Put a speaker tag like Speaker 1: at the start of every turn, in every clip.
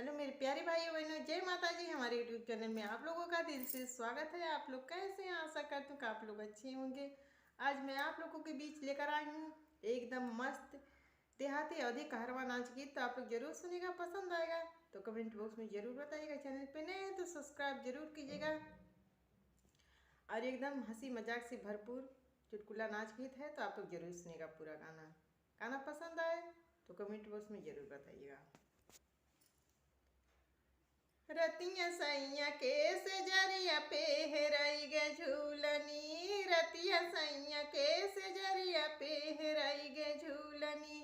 Speaker 1: Hello मेरे प्यारे भाइयों बहनों, जय माता जी। हमारे यूट्यूब चैनल में आप लोगों का दिल से स्वागत है। आप लोग कैसे हैं? आशा करती हूँ कि आप लोग अच्छे होंगे। आज मैं आप लोगों के बीच लेकर आई हूँ एकदम मस्त देहाती अवधी कहरवा नाच गीत। तो आप लोग जरूर सुनेगा, पसंद आएगा तो कमेंट बॉक्स में जरूर बताइएगा। चैनल पे नए हैं तो सब्सक्राइब जरूर कीजिएगा। और एकदम हंसी मजाक से भरपूर चुटकुला नाच गीत है, तो आप लोग जरूर सुनेगा पूरा गाना। गाना पसंद आए तो कमेंट बॉक्स में जरूर बताइएगा। रतिया सैया के से जरिया पे हेराई गे झूलनी, रतिया सैया के से जरिया पे हेराई गे झूलनी,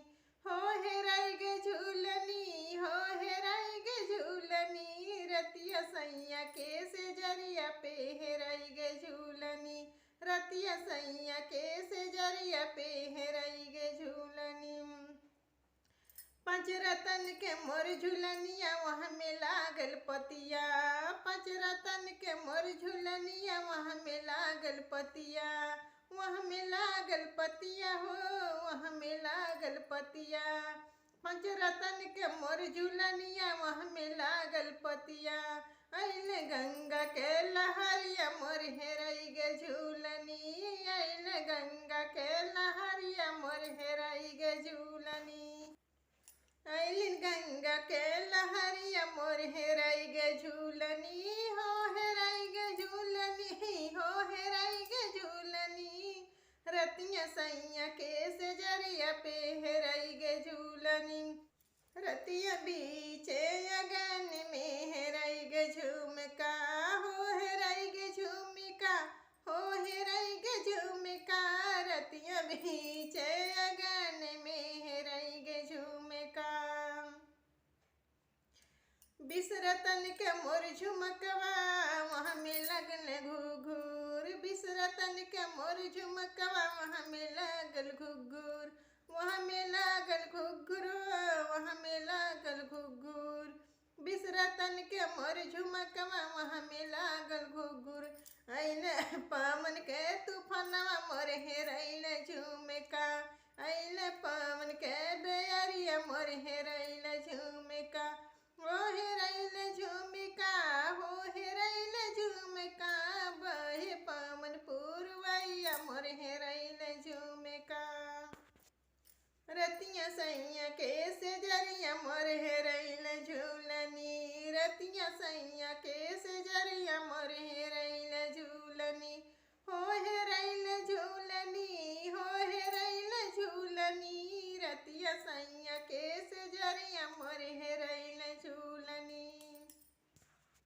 Speaker 1: हो हेराई गे झूलनी, हो हेराई गे झूलनी, रतिया सैया के से जरिया पे हेराई गे झूलनी, रतिया सैया के से जरिया पे हेराई गे झूलनी। पाँच रतन के मोर झुलनिया वहाँ में लागल पतिया, पाँच रतन के मोर झुलनिया वहाँ में लागल पतिया, वहाँ में लागल पतिया, हो वहाँ में लागल पतिया। पाँच रतन के मोर झुलनिया वहाँ में लागल पतिया, अइल गंगा के लहरिया मोर हेराई गे झूलनी, अइल गंगा के लहरिया मोर हेराई गे झूलनी, अइलिन गंगा के लहरिया मोर हेराई गे झूलनी, हो हेराई गे झूलनी, हो हेराई गे झूलनी, रतिया सैया के से जरिया पे हेराई गे झूलनी, रतिया बीचे अगन में हेराई गे झुमका, हो हेराई गे झुमका, हो हेराई गे झुमका, रतिया बीचे अगन में हेराई गे झुमका। बिसरतन के मोर झुमकवा वहाँ में लगल घुघुर, बिसरतन के मोर झुमकवा वहाँ में लगल घुघुर, वहाँ में लागल घुघुर, वहाँ में लागल घुघुर, बिसरतन के मोर झुमकवा वहाँ में लागल घुघुर, अइल पावन के तूफानवा मोर हेराइल झुमका, अइल पावन के बेअरिया मोर हेराइल झुमका, हो हेराइल झुमका, हो हेराइल झुमका, बहे पावन पुरवैया मोर हेराइल झुमका, रतिया सैया के से जरिया मोर हेराइल झूलनी, रतिया सैया के से जरिया मोर हेराइल झूलनी, हो हेराइल झूलनी, हो हेराइल झूलनी, रतिया सैया के से जरिया